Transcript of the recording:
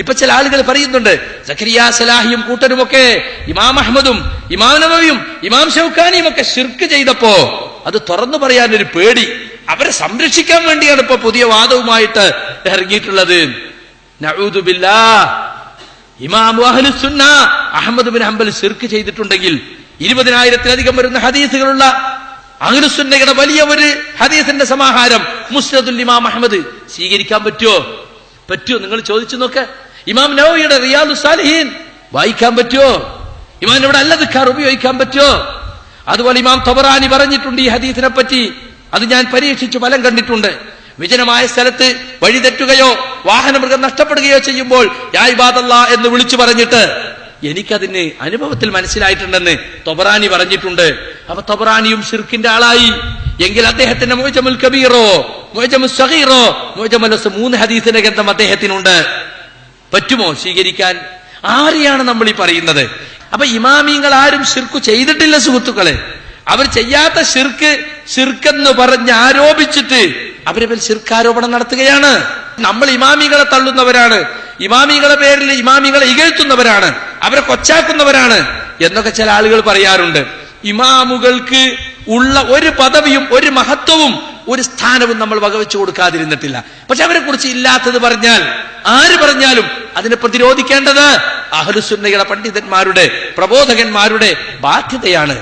ഇപ്പൊ ചില ആളുകൾ പറയുന്നുണ്ട് സക്കരിയ സലാഹിയും കൂട്ടരുമൊക്കെ ഇമാം അഹ്മദും ഇമാം നവവിയും ഇമാം ഷൗക്കാനിയും ഒക്കെ ശിർക്ക് ചെയ്തപ്പോ അത് തുറന്നു പറയാനൊരു പേടി, അവരെ സംരക്ഷിക്കാൻ വേണ്ടിയാണ് ഇപ്പൊ പുതിയ വാദവുമായിട്ട് ഇറങ്ങിയിട്ടുള്ളത്. നഊദു ബില്ലാഹ്. ഇമാം അഹ്ലുസ് സുന്ന അഹ്മദ് ബിൻ ഹംബൽ ശിർക്ക് ചെയ്തിട്ടുണ്ടെങ്കിൽ 20,000-ലധികം വരുന്ന ഹദീസുകളുള്ള അഹ്ലുസ് സുന്നയുടെ വലിയ ഒരു ഹദീസിന്റെ സമാഹാരം മുസ്നദുൽ ഇമാം അഹ്മദ് സ്വീകരിക്കാൻ പറ്റുമോ? നിങ്ങൾ ചോദിച്ചു നോക്ക്. ഇമാം നവവിയുടെ റിയാദുസ് സാലിഹീൻ വായിക്കാൻ പറ്റുമോ? ഇമാം നവവിയുടെ അൽ-അദ്കാർ ഉപയോഗിക്കാൻ പറ്റുമോ? അതുപോലെ ഇമാം തബറാനി പറഞ്ഞിട്ടുണ്ട് ഈ ഹദീസിനെ പറ്റി. അത് ഞാൻ പരീക്ഷിച്ച് ഫലം കണ്ടിട്ടുണ്ട്. വിജനമായ സ്ഥലത്ത് വഴിതെറ്റുകയോ വാഹനമൃഗം നഷ്ടപ്പെടുകയോ ചെയ്യുമ്പോൾ യാ ഇബാദല്ലാഹ് എന്ന് വിളിച്ചു പറഞ്ഞിട്ട് എനിക്കതിന് അനുഭവത്തിൽ മനസ്സിലായിട്ടുണ്ടെന്ന് തബറാനി പറഞ്ഞിട്ടുണ്ട്. അപ്പൊ തബറാനിയും ശിർക്കിന്റെ ആളായി എങ്കിൽ അദ്ദേഹത്തിന്റെ മുഅ്ജമുൽ കബീറോ മുഅ്ജമുസ് സഗീറോ മുഅ്ജമുൽ 3 ഹദീസിന്റെ ഗ്രന്ഥം അദ്ദേഹത്തിനുണ്ട്. പറ്റുമോ സ്വീകരിക്കാൻ? ആരെയാണ് നമ്മൾ ഈ പറയുന്നത്? അപ്പൊ ഇമാമിങ്ങൾ ആരും ശിർക്ക് ചെയ്തിട്ടില്ല സുഹൃത്തുക്കളെ. അവർ ചെയ്യാത്ത ശിർക്കെന്ന് പറഞ്ഞ് ആരോപിച്ചിട്ട് അവരെ പേരിൽ ശിർക്കാരോപണം നടത്തുകയാണ്. നമ്മൾ ഇമാമികളെ തള്ളുന്നവരാണ്, ഇമാമികളെ പേരിൽ ഇമാമികളെ ഇകഴ്ത്തുന്നവരാണ്, അവരെ കൊച്ചാക്കുന്നവരാണ് എന്നൊക്കെ ചില ആളുകൾ പറയാറുണ്ട്. ഇമാമുകൾക്ക് ഉള്ള ഒരു പദവിയും ഒരു മഹത്വവും ഒരു സ്ഥാനവും നമ്മൾ വകവെച്ചു കൊടുക്കാതിരുന്നിട്ടില്ല. പക്ഷെ അവരെ കുറിച്ച് ഇല്ലാത്തത് പറഞ്ഞാൽ ആര് പറഞ്ഞാലും അതിനെ പ്രതിരോധിക്കേണ്ടത് അഹ്ലുസ് സുന്നയുടെ പണ്ഡിതന്മാരുടെ പ്രബോധകന്മാരുടെ ബാധ്യതയാണ്.